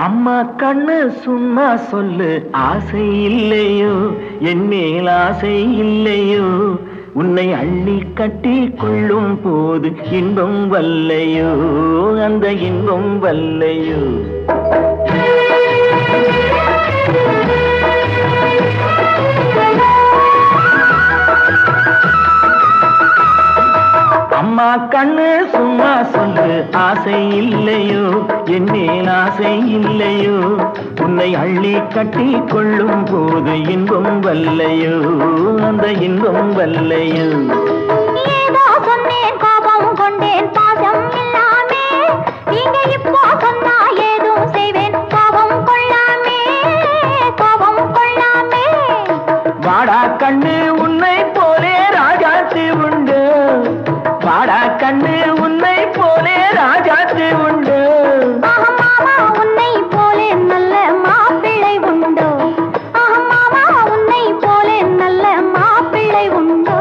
அம்மா கண்ணு சும்மா சொல்லு, ஆசை இல்லையோ என் மேல் ஆசை இல்லையோ, உன்னை அள்ளி கட்டி கொள்ளும் போது இன்பம் வல்லையோ, அந்த இன்பம் வல்லையோ. அம்மா கண்ணு சும்மா சொல்லு, ஆசை இல்லையோ என் மேல் ஆசை இல்லையோ, உன்னை அள்ளி கட்டி கொள்ளும் போது இன்பம் வல்லையோ, அந்த இன்பம் வல்லையோ. ஏதோ சொன்னேன் கோபம் கொண்டேன் பாசம் இல்லாமே, நீங்க இப்போ சொன்னா ஏதும் செய்வேன் கோபம் கொள்ளாமே, கோபம் கொள்ளாமே. வாடா கண்ணு உன்னை போலே ராஜாத்தி உண்டு, வாடா கண்ணு உன்னை போலே ராஜாத்தி உண்டு. மாமா உன்னை போலே நல்ல மாப்பிள்ளை உண்டோ, மாமா உன்னை போலே நல்ல மாப்பிள்ளை உண்டோ.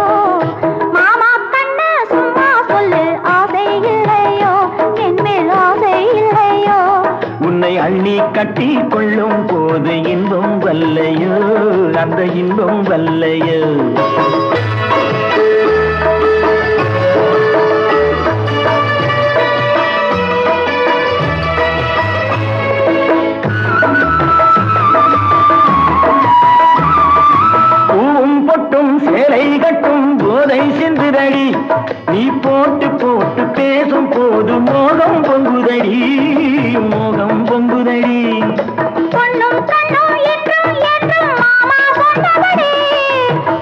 மாமா கண்ணு சும்மா சொல்லு, ஆசை இல்லையோ என் மேல் ஆசை இல்லையோ, உன்னை அள்ளி கட்டி கொள்ளும் போது இன்பம் வல்லையோ, அந்த இன்பம் வல்லையோ. சேலை கட்டும் போதை சிந்துதடி, நீ போட்டு போட்டு பேசும் போது மோகம் பொங்குதடி, மோகம் பொங்குதடி. பொண்ணும் கண்ணும் என்றும் என்றும் மாமா சொன்னபடி,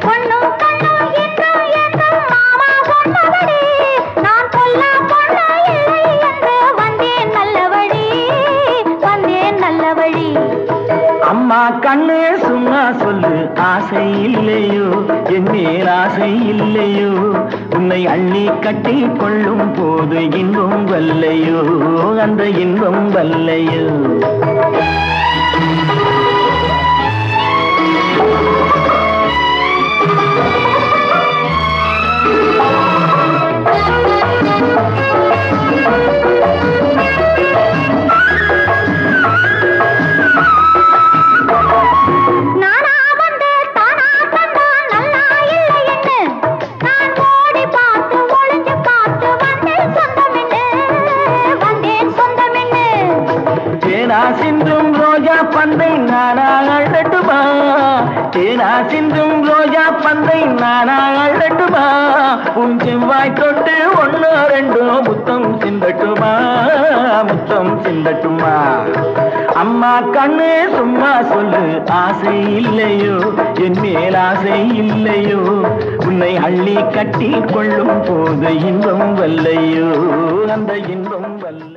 பொண்ணும் கண்ணும் என்றும் என்றும் மாமா சொன்னபடி, நான் சொல்ல பொண்ணு இல்லை என்று வந்தேன் நல்லபடி, வந்தேன் நல்லபடி. அம்மா கண்ணு சும்மா சொல்லு, ஆசை இல்லையோ என் மேல் ஆசை இல்லையோ, உன்னை அள்ளி கட்டி கொள்ளும் போது இன்பம் வல்லையோ, அந்த இன்பம் வல்லையோ. சிந்தும் ரோஜா பந்தை நானா அழட்டுமா, தேனா சிந்தும் ரோஜா பந்தை நானா அழட்டுமா, உன் செவ்வாய் தொட்டு ஒன்னோ ரெண்டோ முத்தம் சிந்தட்டுமா, முத்தம் சிந்தட்டுமா. அம்மா கண்ணு சும்மா சொல்லு, ஆசை இல்லையோ என் மேல் ஆசை இல்லையோ, உன்னை அள்ளி கட்டி கொள்ளும் போது இன்பம் வல்லையோ, அந்த இன்பம் வல்லை.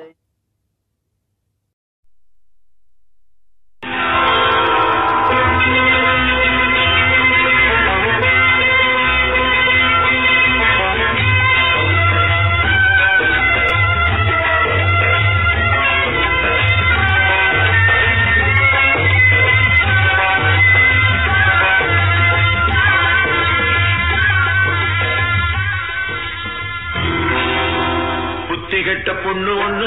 பொண்ணு ஒண்ணு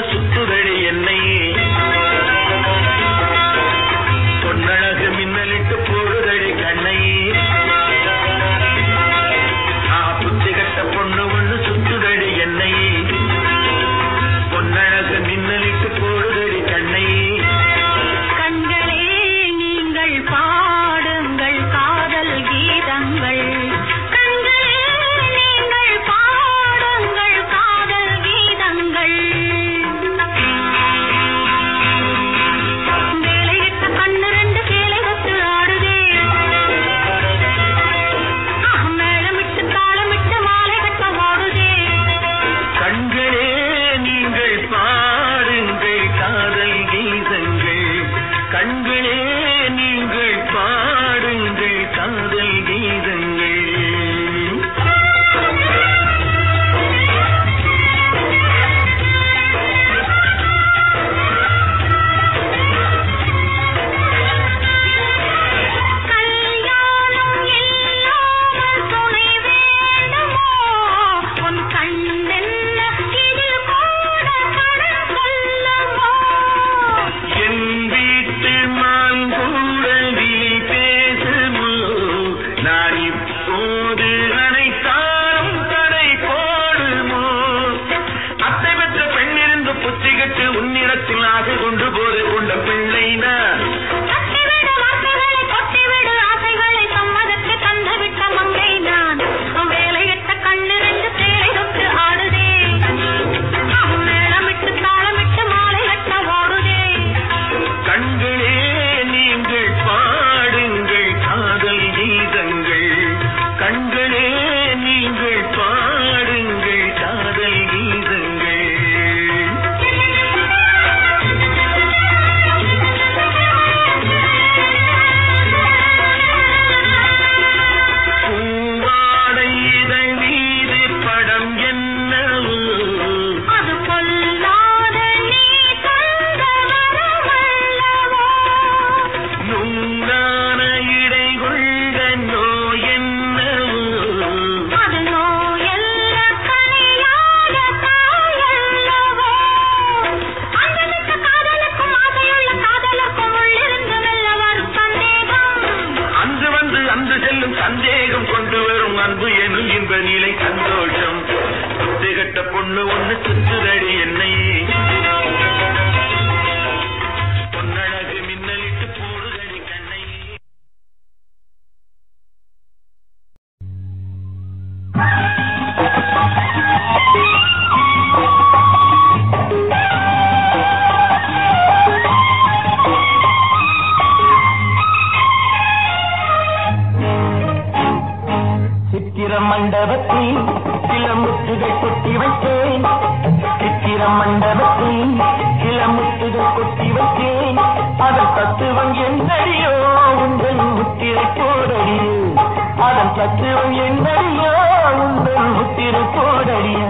தத்துவம் என்னடியோ உங்கள் முத்திரு போடடியோ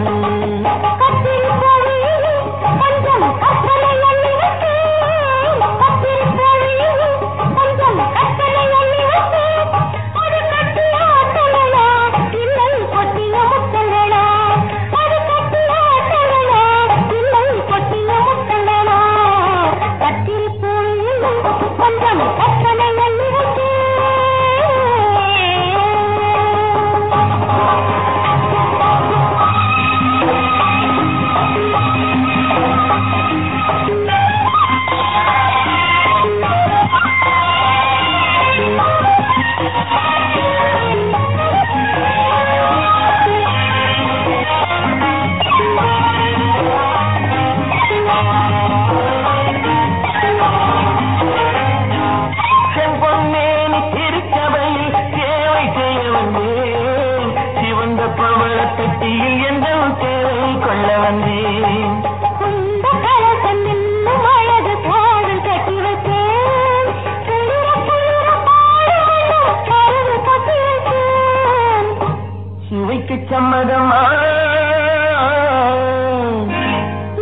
சம்மதமா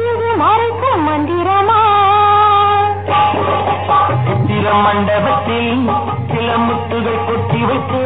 இது மறைக்க மந்திரமா சித்திர மண்டபத்தில் சில முத்துகள் கொட்டி வைத்து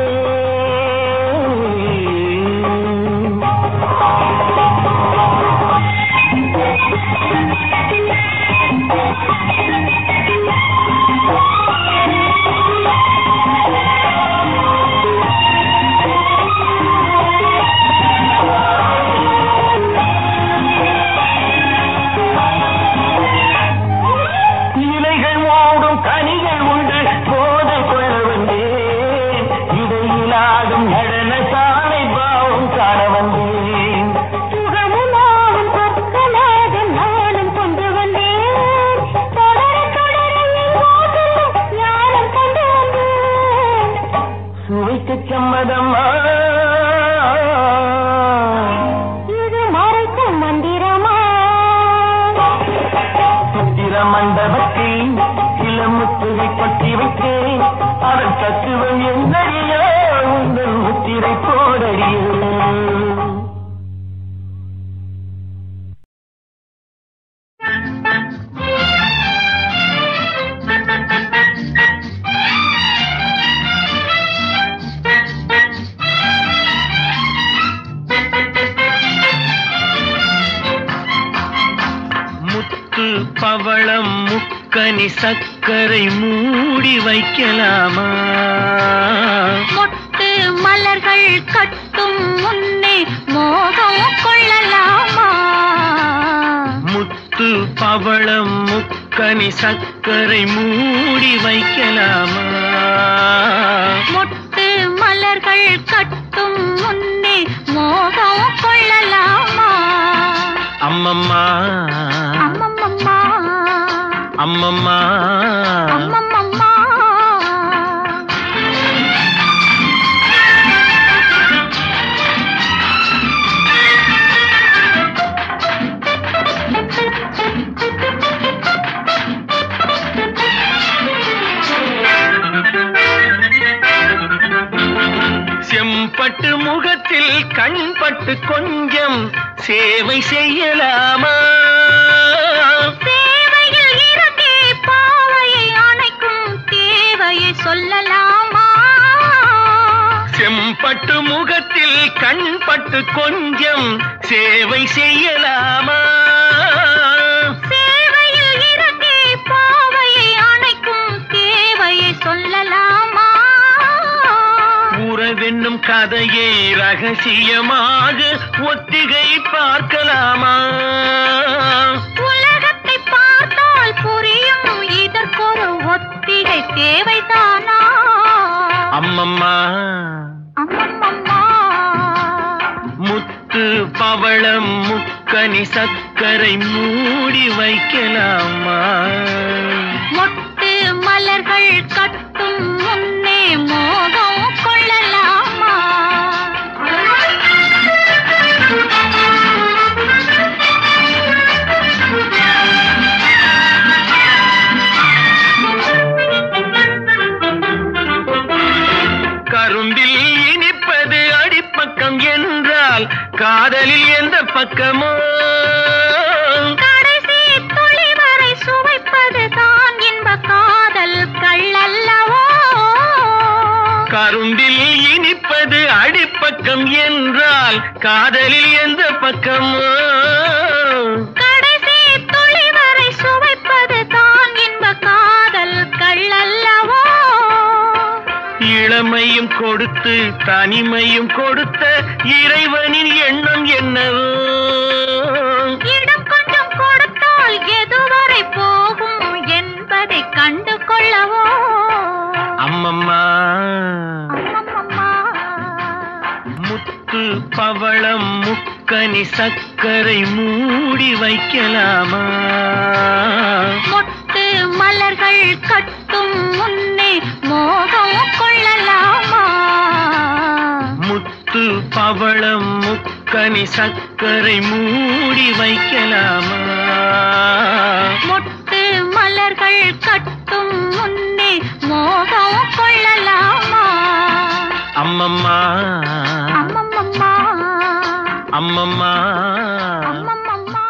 சம்மதமா இது மறைக்க மந்திரமா சித்திர மண்டபத்தில் சில முத்திரை கொட்டி வைத்தேன் அதன் தத்துவம் என்னடியோ உங்கள் முத்திரை போடடியோ பவளம் முக்கனி சக்கரை மூடி வைக்கலாமா மொட்டு மலர்கள் கட்டும் முன்னே மோகம் கொள்ளலாமா முத்து பவளம் முக்கனி சக்கரை மூடி வைக்கலாமா மொட்டு மலர்கள் கட்டும் முன்னே மோகம் கொள்ளலாமா அம்மம்மா அம்மம்மம்மா அம்மம்மா அம்மம்மம்மா செம்பட்டு முகத்தில் கண்பட்டு கொஞ்சம் சேவை செய்யலாமா சேவையில் இறங்கி பாவையை அணைக்கும் தேவையை சொல்லலாமா செம்பட்டு முகத்தில் கண்பட்டு கொஞ்சம் சேவை செய்யலாமா சேவையில் இறங்கி பாவையை அணைக்கும் தேவையை சொல்லலாமா உறவென்னும் கதையை ரகசியமாக ஒத்திகை பார்க்கலாமா உலகத்தை பார்த்தால் புரியும் இதற்கொரு ஒத்திகை தேவைதானா அம்மம்மா அம்மம்மம்மா முத்து பவளம் முக்கனி சக்கரை மூடி வைக்கலாமா மொட்டு மலர்கள் கட்டும் முன்னே மோகம் கொள்ளலாமா கரும்பில் இனிப்பை பக்கமோ கடைசி துளி வரை சுவைப்பது தான் இன்ப காதல் கள்ளல்லவோ கரும்பில் இனிப்பது அடிப்பக்கம் என்றால் காதலில் எந்த பக்கமோ கடைசி துளி வரை சுவைப்பது தான் இன்ப காதல் கள்ளல்லவோ இளமையும் கொடுத்து தனிமையும் கொடுத்த இறைவனின் எண்ணம் என்னவோ இடம் கொஞ்சம் கொடுத்தால் எதுவரை போகும் என்பதை கண்டு கொள்ளவோ அம்மம்மா அம்மம்மம்மா. முத்து பவளம் முக்கனி சர்க்கரை மூடி வைக்கலாமா மொட்டு மலர்கள் கட்டும் முன்னே மோகம் கொள்ளலாமா முத்து பவளம் முக்கனி சர்க்கரை மூடி வைக்கலாமா மொட்டு மலர்கள் கட்டும் முன்னே மோகம் கொள்ளலாமா அம்மம்மா அம்மம்மம்மா அம்மம்மா அம்மம்மம்மா.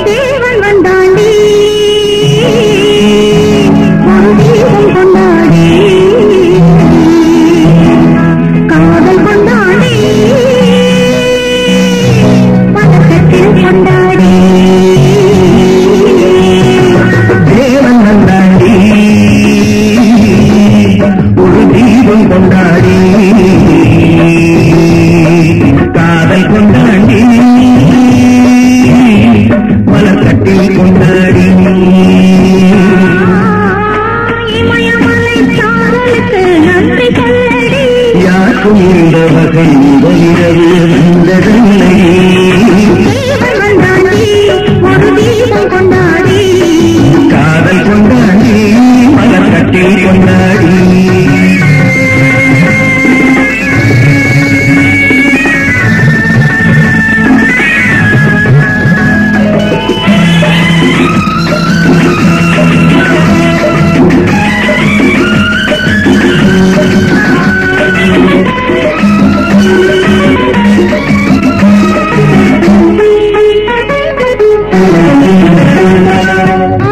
தேவன் வந்தாண்டி ஒரு தீபம் கொண்டாடி காதல் கொண்டாடி பதக்கத்தில் கொண்டாடி தேவன் வந்தாண்டி ஒரு தீபம் கொண்டாடி காதல் கொண்டாடி மலக்கட்டில் கொண்டாடி இமயமலை சாரலுக்கு நன்றி சொல்லடி யாருக்கும் இந்த வகை முதலிரவு வந்ததில்லை தேவன் வந்தாண்டி ஒரு தீபம் கொண்டாடி காதல் கொண்டாடி மலக்கட்டில் கொண்டாடி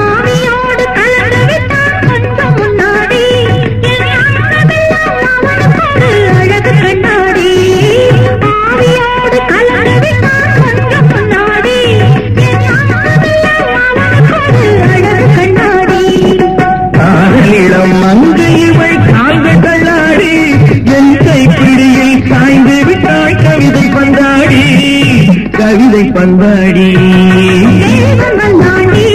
ஆவியோடு கலந்து விட்டான் கொஞ்சம் முன்னாடி என் அழகெல்லாம் அவனுக்கு அழகு கண்ணாடி ஆவியோடு கலந்து விட்டான் கொஞ்சம் முன்னாடி என் அழகெல்லாம் அவனுக்கு அழகு கண்ணாடி காதலிடம் மங்கையவை காய்ந்த கண்ணாடி என் கைப்பிடியில் சாய்ந்து விட்டாய் கவிதை பந்தாடி கவிதை பந்தாடி தேவன் வந்தாண்டி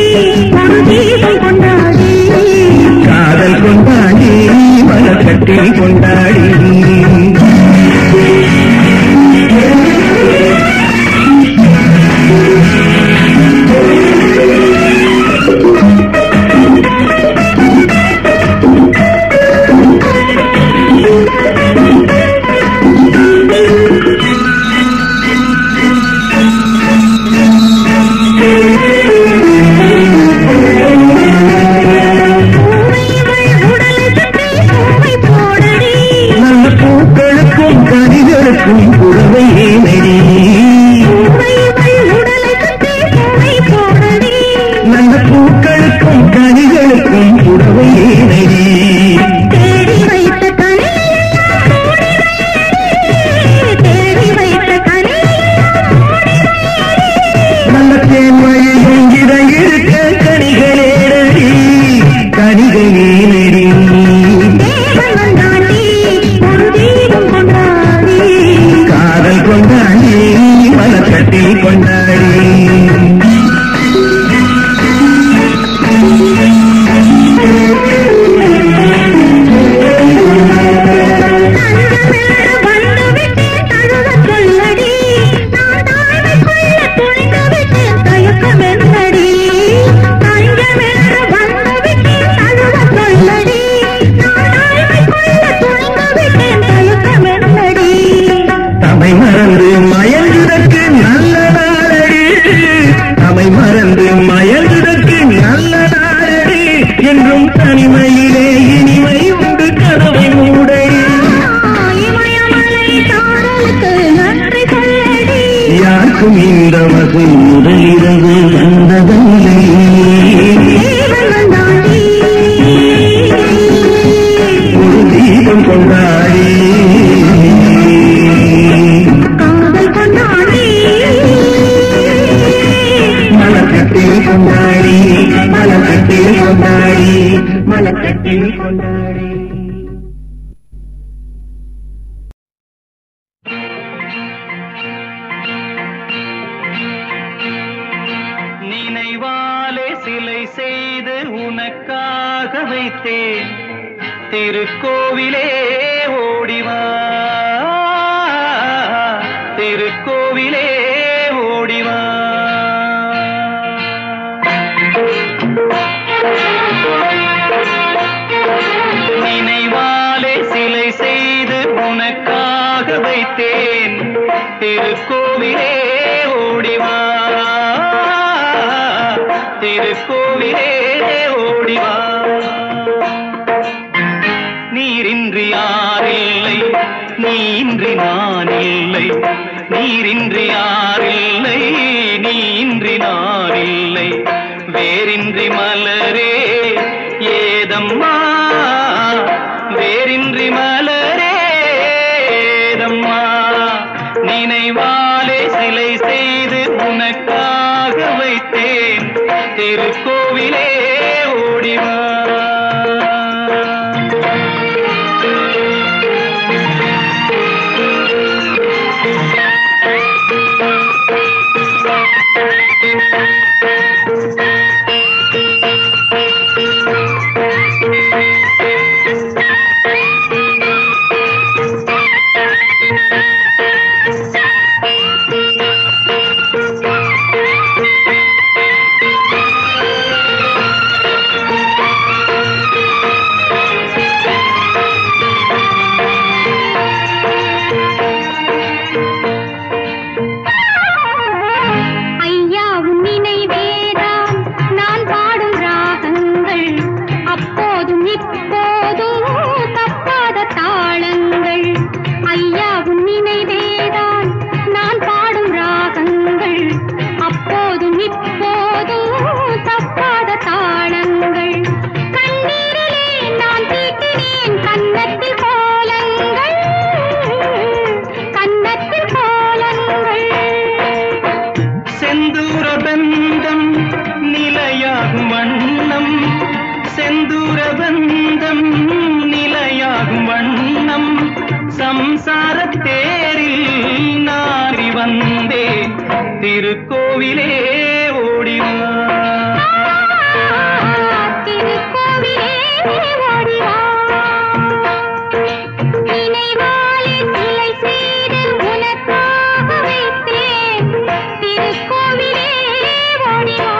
ஒரு தீபம் கொண்டாடி காதல் கொண்டாடி மலக்கட்டில் கொண்டாடி பூவை உடலை சுற்றி பூவை போடடி இன்று முதலிரவு வந்ததில்லை. ஒரு தீபம் கொண்டாடி மலக்கட்டில் கொண்டாடி மலக்கட்டில் கொண்டாடி மலக்கட்டில் கொண்டாடி. நினைவாலே சிலை செய்து உனக்காக வைத்தேன் திருக்கோவிலே ஓடிவா திருக்கோவிலே ஓடிவா. நினைவாலே சிலை செய்து உனக்காக வைத்தேன் திருக்கோவிலே ஓடிவா திருக்கோவிலே ஓடிவா. நீரின்றி யாரில்லை நீன்றி நான் இல்லை நீரின்றி யாரில்லை நீன்றி நான் இல்லை வேரின்றி மலரே ஏதம்மா வேரின்றி மலரே ஏதம்மா. நினைவாலே சிலை செய்து உனக்காக வைத்தேன் திருக்கோவிலே ஓடிவா. திருக்கோவிலே ஓடிவா திருக்கோவிலே ஓடிவா. நினைவாலே சிலை செய்து உனக்காக வைத்தேன் திருக்கோவிலே ஓடிவா.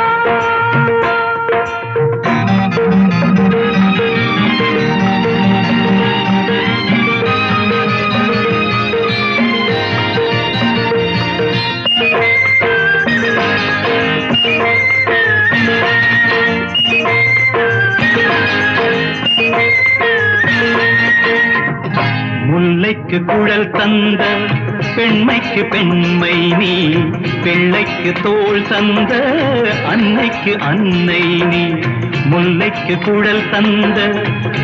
முல்லைக்கு குழல் தந்த பெண்மைக்கு பெண்மை நீ பிள்ளைக்கு தோள் தந்த அன்னைக்கு அன்னை நீ. முல்லைக்கு குழல் தந்த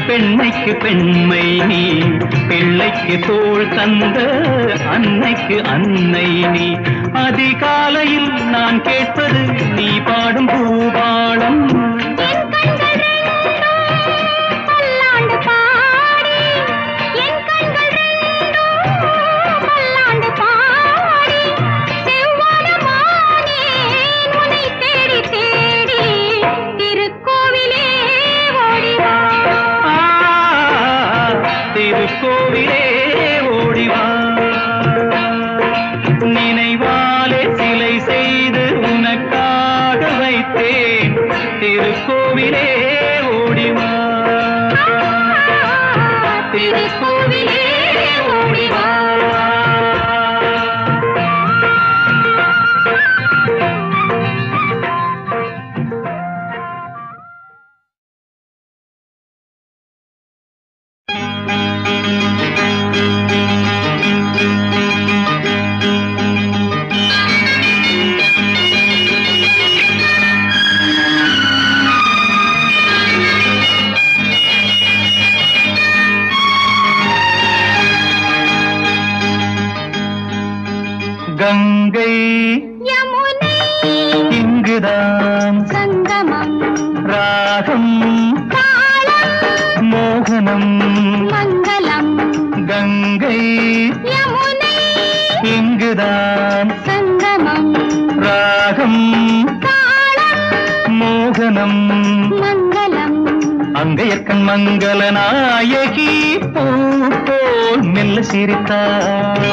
பெண்மைக்கு பெண்மை நீ பிள்ளைக்கு தோள் தந்த அன்னைக்கு அன்னை நீ. அதிகாலையில் நான் கேட்பது நீ பாடும் பூபாளம். திருக்கோவிலே ஓடிவா. நினைவாலே சிலை செய்து உனக்காக வைத்தேன் திருக்கோவிலே ஓடிவா திருக்கோவிலே ஓடிவா. கண் மங்கள நாயகி பூ போல் மெல்ல சிரித்தாள்.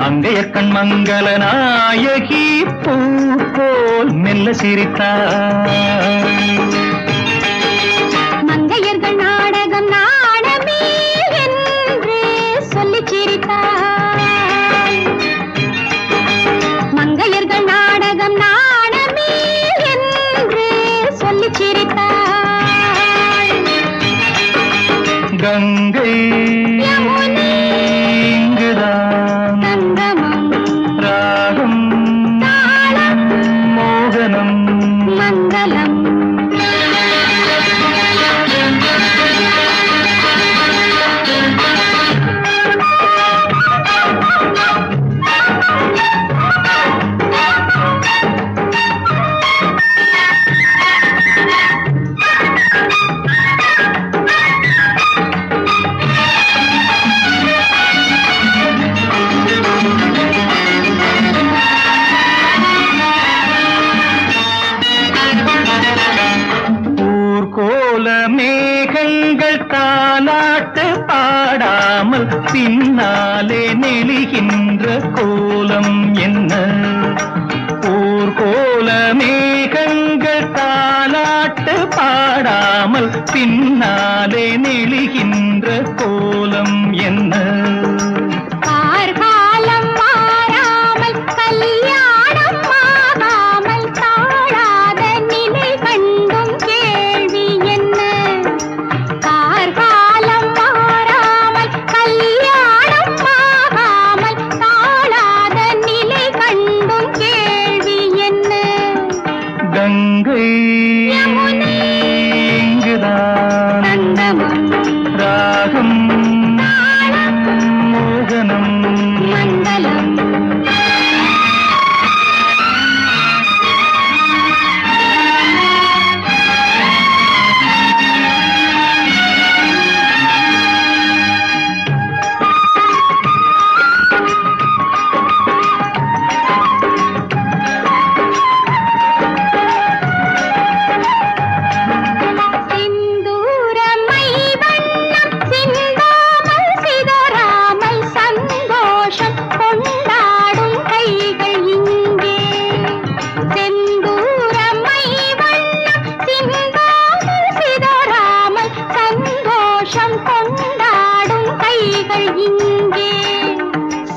அங்கைய கண் மங்கள நாயகி பூ போல் மெல்ல சிரித்தாள். மங்கையர்கள் நாடகம் நாடமே என்று சொல்லி சிரித்தாள். மங்கையர்கள் நாடகம் நாடமே என்று சொல்லி சிரித்தாள். கங்கை யமுனை இங்குதான் சங்கமம் ராகம் தாளம் மோகனம் மங்களம். ஊர்கோல மேகங்கள் தாலாட்டு பாடாமல் பின்னாலே நெளிகின்ற கோலம் என்ன? ஊர்கோல மேகங்கள் தாலாட்டு பாடாமல் பின்னாலே நெளிகின்ற கோலம் என்ன? கார்காலம் மாறாமல் கல்யாணம் ஆகாமல் தாழாத நிலை கண்டும் கேள்வி என்ன? கார்காலம் மாறாமல் கல்யாணம் ஆகாமல் தாழாத நிலை கண்டும் கேள்வி என்ன? கங்கை யமுனை இங்குதான் சங்கமம் ராகம் தாளம் மோகனம் மங்களம். சிந்தூரமை வண்ணம் சிந்தாமல் சிதறாமல் சந்தோஷம் கொண்டாடும் கைகள் இங்கே. செந்தூரமை வண்ணம் சிந்தாமல் சிதறாமல் சந்தோஷம் கொண்டாடும் கைகள் இங்கே.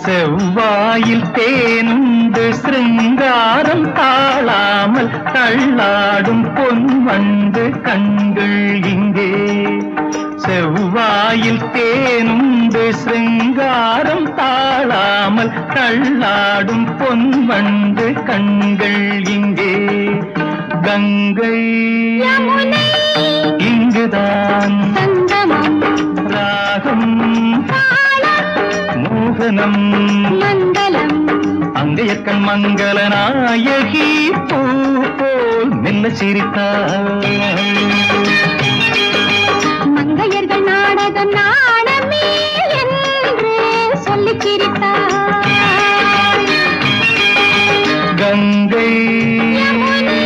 செவ்வாயில் தேனுண்டு சிருங்காரம் தாழாமல் தள்ளாடும் பொன்வண்டு கண்கள் இங்கே. செவ்வாயில் தேனுண்டு சிருங்காரம் தாழாமல் தள்ளாடும் பொன்வண்டு கண்கள் இங்கே. கங்கை யமுனை இங்குதான் சங்கமம் ராகம் தாளம் மோகனம் மங்களம். அங்கைய கண் மங்கள நாயகி பூ போல் மெல்ல சிரித்தாள். மங்கையர்கள் நாடகம் நாடமே என்று சொல்லி சிரித்தாள். கங்கை யமுனை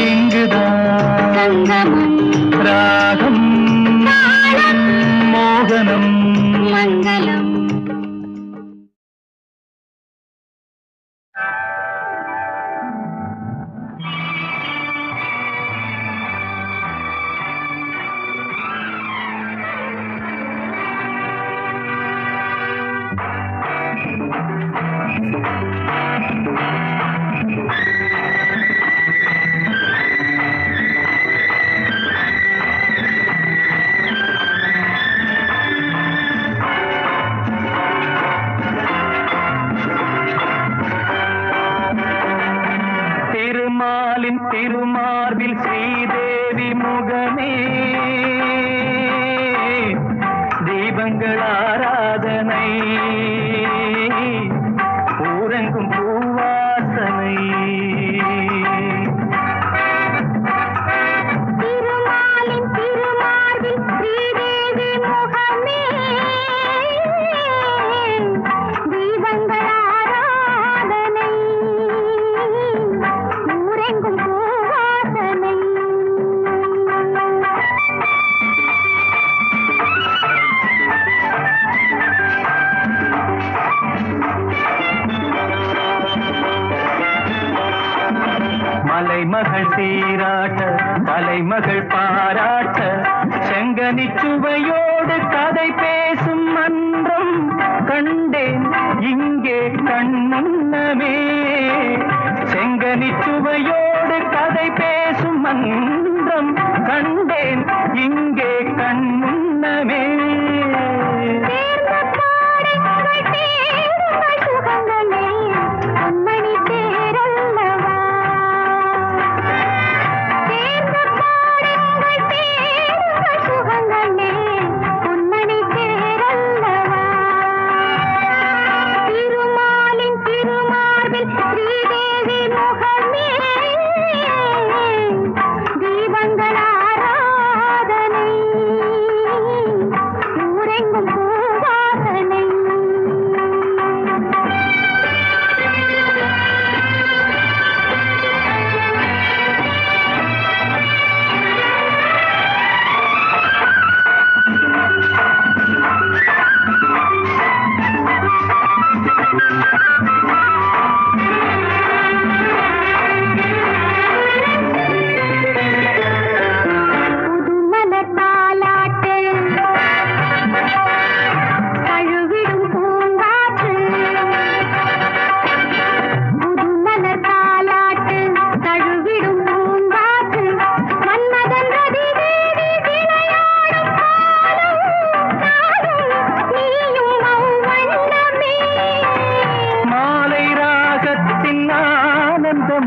இங்குதான் சங்கமம் ராகம் தாளம் மோகனம் மங்களம். திருமாலின் திருமார்பில் ஸ்ரீதேவி முகமே தீபங்கள் ஆராதனை ஊரெங்கும் பூவாசனை. திருமாலின் திருமார்பில் ஸ்ரீதேவி முகமே தீபங்கள் ஆராதனை ஊரெங்கும் பூவாசனை. தாராட்ட செங்கனி சுவையோடு கதை பேசும் மன்றம் கண்டேன் இங்கே கண்முன்னமே. செங்கனி சுவையோடு கதை பேசும் மன்றம் கண்டேன் இங்கே கண்முன்னமே.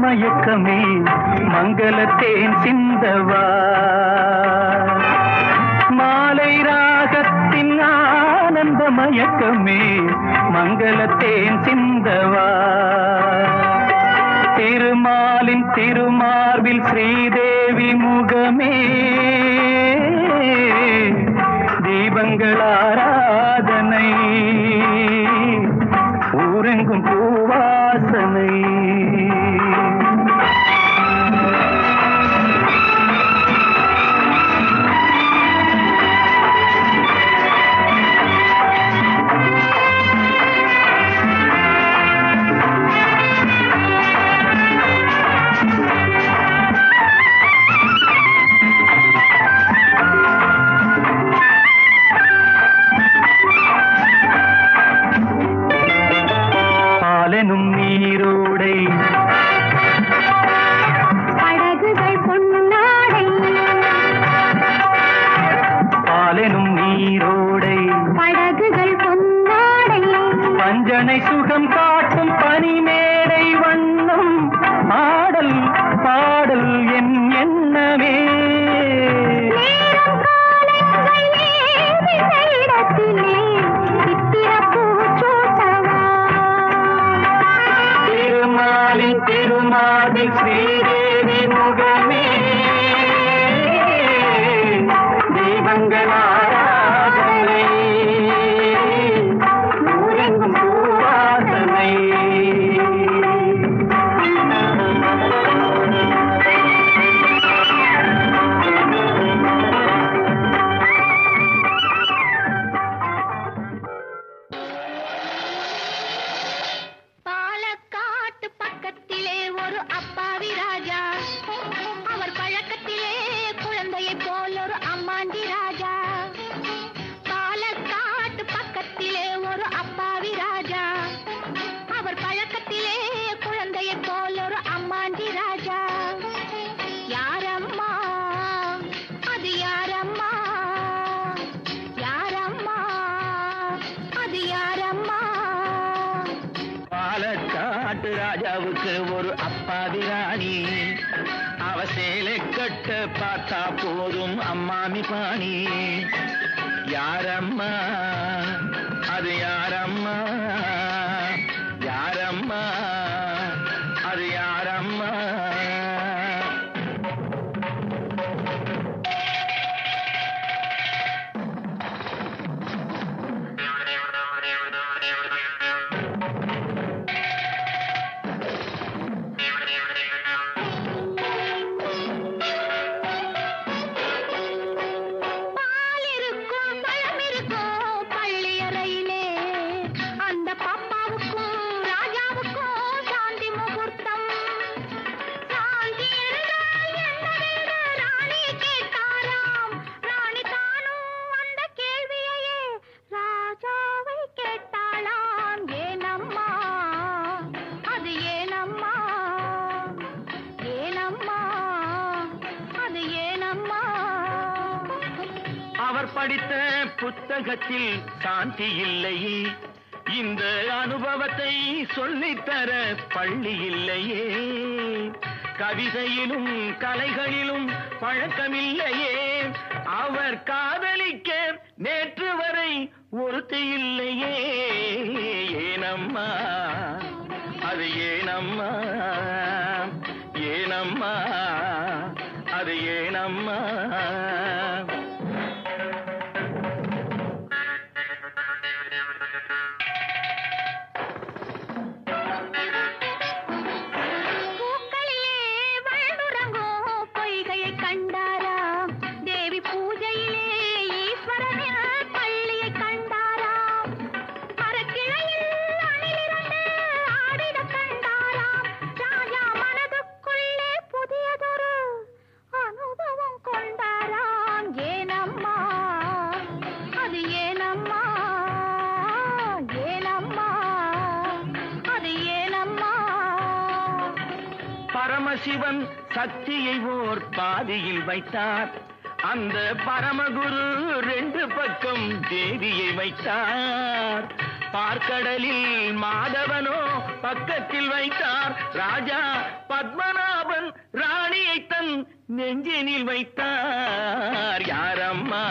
மயக்கமே மங்களத்தேன் சிந்தவா. மாலை ராகத்தின் ஆனந்த மயக்கமே மங்களத்தேன் சிந்தவா. திருமாலின் திருமார்பில் ஸ்ரீதேவி முகமே தீபங்கள் ஆராதனை ஊரெங்கும் பூவாசனை. பாலெனும் நீரோடை படகுகள் பொன்னாடை. பாலெனும் நீரோடை படகுகள் பொன்னாடை. பஞ்சனை சுகம் காட்டும் பனிமேடை வண்ணம் ஆடல் பாடல் என் எண்ணமே. திருமாலின் ஸ்ரீதேவி முகமே தீபங்கள் ஆராதனை ஊரெங்கும் பூவாசனை. பாலக்காட்டு பக்கத்திலே ஒரு அப்பாவி ராஜா, அவர் பழக்கத்திலே குழந்தையை போல் ஒரு அம்மாண்டி ராஜா. பாலக்காட்டு பக்கத்திலே ஒரு அப்பாவி ராஜா, அவர் பழக்கத்திலே குழந்தையை போல் ஒரு அம்மாண்டி ராஜா. யாரம்மா அது யாரம்மா, யாரம்மா அது யாரம்மா. பாலக்காட்டு ராஜாவுக்கு ஒரு அப்பாவி ராணி, அவ சேலை கட்ட பார்த்தா போதும் அம்மாமி பாணி. யாரம்மா அது யாரம்மா, யாரம்மா அது யாரம்மா. பால் இருக்கும் பழம் இருக்கும் பள்ளியறையிலே, அந்த படித்த புத்தகத்தில் சாந்தி இல்லையே, இந்த அனுபவத்தை சொல்லித்தர பள்ளி இல்லையே, கவிதையிலும் கலைகளிலும் பழக்கமில்லையே, அவர் காதலிக்க நேற்று வரை ஒருத்தி இல்லையே. ஏனம்மா அது ஏனம்மா, ஏனம்மா அது ஏனம்மா. பரமசிவன் சக்தியை ஓர் பாதியில் வைத்தார், அந்த பரமகுரு 2 பக்கம் தேவியை வைத்தார். பார்க்கடலில் மாதவனோ பக்கத்தில் வைத்தார், ராஜா பத்மநாபன் ராணியை தன் நெஞ்சினில் வைத்தார். யாரம்மா